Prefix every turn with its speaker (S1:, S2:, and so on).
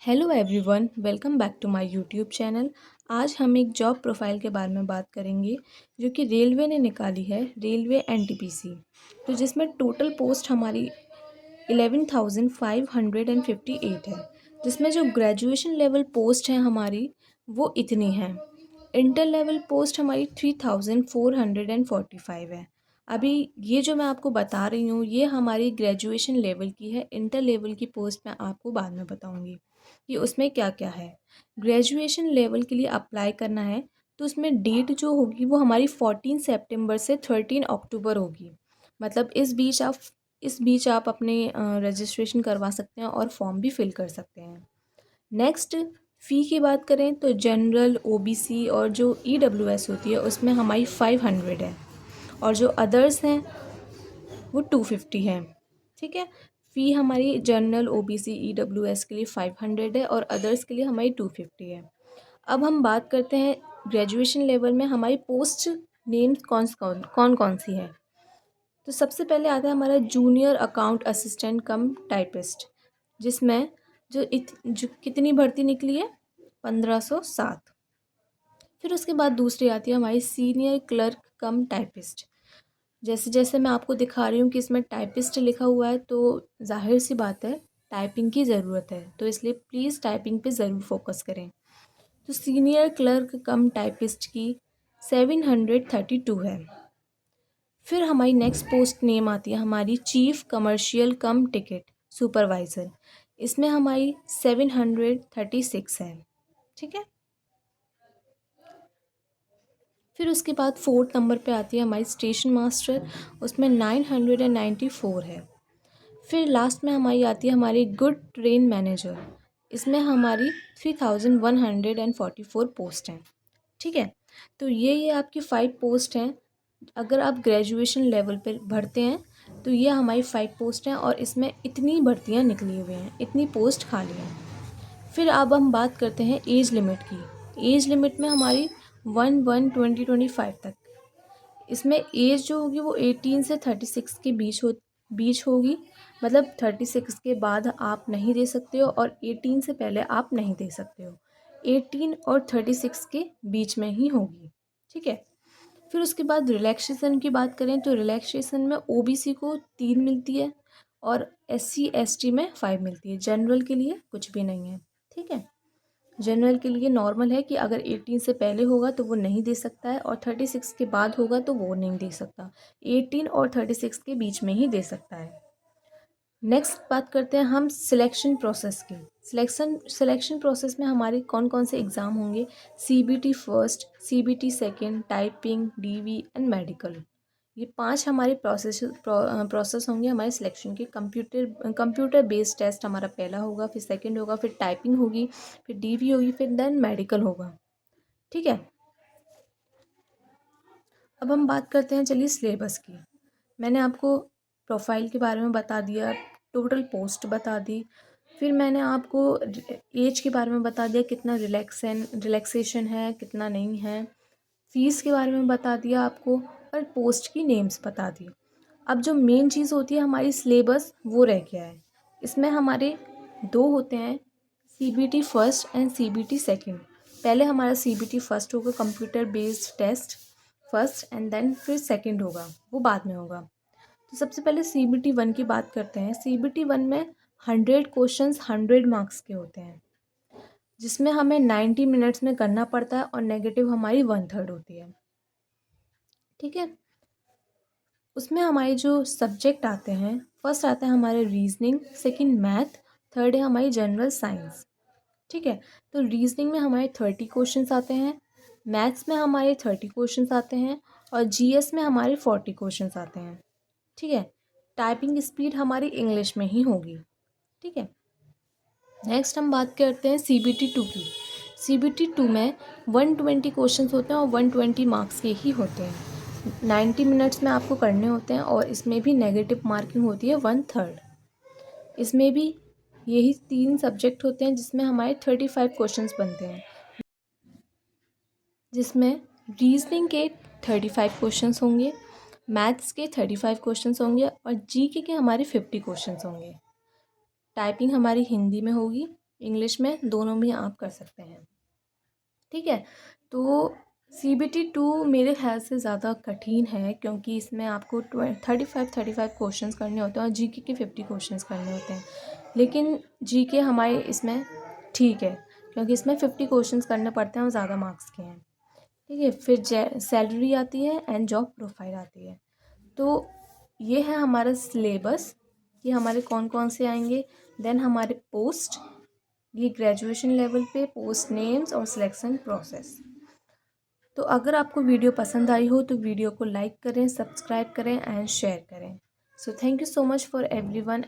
S1: Hello everyone, welcome back to my YouTube channel. आज हम एक जॉब प्रोफाइल के बारे में बात करेंगे जो कि रेलवे ने निकाली है, रेलवे एनटीपीसी। तो जिसमें टोटल पोस्ट हमारी 11,558 है, जिसमें जो ग्रेजुएशन लेवल पोस्ट हैं हमारी वो इतनी हैं। इंटर लेवल पोस्ट हमारी 3,445 है। अभी ये जो मैं आपको बता रही हूँ ये हमारी ग्रेजुएशन लेवल की है। इंटर लेवल की पोस्ट मैं आपको बाद में बताऊँगी कि उसमें क्या क्या है। ग्रेजुएशन लेवल के लिए अप्लाई करना है तो उसमें डेट जो होगी वो हमारी 14 सितंबर से 13 अक्टूबर होगी। मतलब इस बीच आप अपने रजिस्ट्रेशन करवा सकते हैं और फॉर्म भी फिल कर सकते हैं। नेक्स्ट, फ़ी की बात करें तो जनरल, ओबीसी और जो ईडब्ल्यूएस होती है उसमें हमारी 500 है और जो अदर्स हैं वो 250 है। ठीक है। फ़ी हमारी जनरल, ओबीसी, ईडब्ल्यूएस के लिए 500 है और अदर्स के लिए हमारी 250 है। अब हम बात करते हैं ग्रेजुएशन लेवल में हमारी पोस्ट नेम्स कौन कौन सी है। तो सबसे पहले आता है हमारा जूनियर अकाउंट असिस्टेंट कम टाइपिस्ट, जिसमें जो कितनी भर्ती निकली है, 1507। फिर उसके बाद दूसरी आती है हमारी सीनियर क्लर्क कम टाइपिस्ट। जैसे जैसे मैं आपको दिखा रही हूँ कि इसमें टाइपिस्ट लिखा हुआ है तो जाहिर सी बात है टाइपिंग की ज़रूरत है, तो इसलिए प्लीज़ टाइपिंग पे ज़रूर फोकस करें। तो सीनियर क्लर्क कम टाइपिस्ट की 732 है। फिर हमारी नेक्स्ट पोस्ट नेम आती है हमारी चीफ कमर्शियल कम टिकट सुपरवाइज़र। इसमें हमारी 736 है। ठीक है। फिर उसके बाद फोर्थ नंबर पे आती है हमारी स्टेशन मास्टर, उसमें 994 है। फिर लास्ट में हमारी आती है हमारी गुड ट्रेन मैनेजर, इसमें हमारी 3144 पोस्ट हैं। ठीक है। तो ये आपकी 5 पोस्ट हैं। अगर आप ग्रेजुएशन लेवल पर भरते हैं तो ये हमारी 5 पोस्ट हैं और इसमें इतनी भर्तियां निकली हुई हैं, इतनी पोस्ट खाली हैं। फिर अब हम बात करते हैं एज लिमिट की। एज लिमिट में हमारी 1/1/2025 तक। इसमें एज जो होगी वो 18 से 36 के बीच होगी। मतलब 36 के बाद आप नहीं दे सकते हो और 18 से पहले आप नहीं दे सकते हो। 18 और 36 के बीच में ही होगी। ठीक है। फिर उसके बाद रिलैक्सेशन की बात करें तो रिलैक्सेशन में ओबीसी को 3 मिलती है और एससी एसटी में 5 मिलती है। जनरल के लिए कुछ भी नहीं है। ठीक है। जनरल के लिए नॉर्मल है कि अगर 18 से पहले होगा तो वो नहीं दे सकता है और 36 के बाद होगा तो वो नहीं दे सकता। 18 और 36 के बीच में ही दे सकता है। नेक्स्ट बात करते हैं हम सिलेक्शन प्रोसेस की। सिलेक्शन प्रोसेस में हमारे कौन कौन से एग्ज़ाम होंगे। CBT first, CBT second, typing, DV and medical. ये 5 हमारे प्रोसेस होंगे हमारे सिलेक्शन के। कंप्यूटर बेस्ड टेस्ट हमारा पहला होगा, फिर सेकंड होगा, फिर टाइपिंग होगी, फिर डीवी होगी, फिर देन मेडिकल होगा। ठीक है। अब हम बात करते हैं चलिए सिलेबस की। मैंने आपको प्रोफाइल के बारे में बता दिया, टोटल पोस्ट बता दी, फिर मैंने आपको एज के बारे में बता दिया, कितना रिलैक्सेशन है कितना नहीं है। फ़ीस के बारे में बता दिया आपको और पोस्ट की नेम्स बता दी। अब जो मेन चीज़ होती है हमारी सिलेबस वो रह गया है। इसमें हमारे 2 होते हैं, CBT first and CBT second. पहले हमारा सीबीटी फर्स्ट होगा, computer based test first, and then फिर सेकंड होगा, वो बाद में होगा। तो सबसे पहले सीबीटी वन की बात करते हैं। सीबीटी वन में 100 क्वेश्चंस 100 मार्क्स के होते हैं, जिसमें हमें 90 मिनट्स में करना पड़ता है और नेगेटिव हमारी 1/3 होती है। ठीक है। उसमें हमारे जो सब्जेक्ट आते हैं, फर्स्ट आता है हमारे रीजनिंग, सेकंड मैथ, थर्ड है हमारी जनरल साइंस। ठीक है। तो रीजनिंग में हमारे 30 क्वेश्चंस आते हैं, मैथ्स में हमारे 30 क्वेश्चंस आते हैं और जीएस में हमारे 40 क्वेश्चंस आते हैं। ठीक है। टाइपिंग स्पीड हमारी इंग्लिश में ही होगी। ठीक है। नेक्स्ट हम बात करते हैं सीबीटी टू की। सीबीटी टू में 120 क्वेश्चंस होते हैं और 120 मार्क्स के ही होते हैं। 90 मिनट्स में आपको करने होते हैं और इसमें भी नेगेटिव मार्किंग होती है 1/3। इसमें भी यही 3 सब्जेक्ट होते हैं जिसमें हमारे 35 क्वेश्चंस बनते हैं, जिसमें रीजनिंग के 35 क्वेश्चंस होंगे, मैथ्स के 35 क्वेश्चंस होंगे और जीके के हमारे 50 क्वेश्चंस होंगे। टाइपिंग हमारी हिंदी में होगी इंग्लिश में, दोनों में आप कर सकते हैं। ठीक है, तो CBT 2 मेरे ख्याल से ज़्यादा कठिन है, क्योंकि इसमें आपको 35 क्वेश्चंस करने होते हैं और जीके के 50 क्वेश्चंस करने होते हैं। लेकिन जीके हमारे इसमें ठीक है, क्योंकि इसमें 50 क्वेश्चंस करने पड़ते हैं और ज़्यादा मार्क्स के हैं। ठीक है, फिर सैलरी आती है एंड जॉब प्रोफाइल आती है। तो ये है हमारा सिलेबस, ये हमारे कौन कौन से आएंगे। देन हमारे पोस्ट, ये ग्रेजुएशन लेवल पे पोस्ट नेम्स और सिलेक्शन प्रोसेस। तो अगर आपको वीडियो पसंद आई हो तो वीडियो को लाइक करें, सब्सक्राइब करें एंड शेयर करें। So thank you so much for everyone.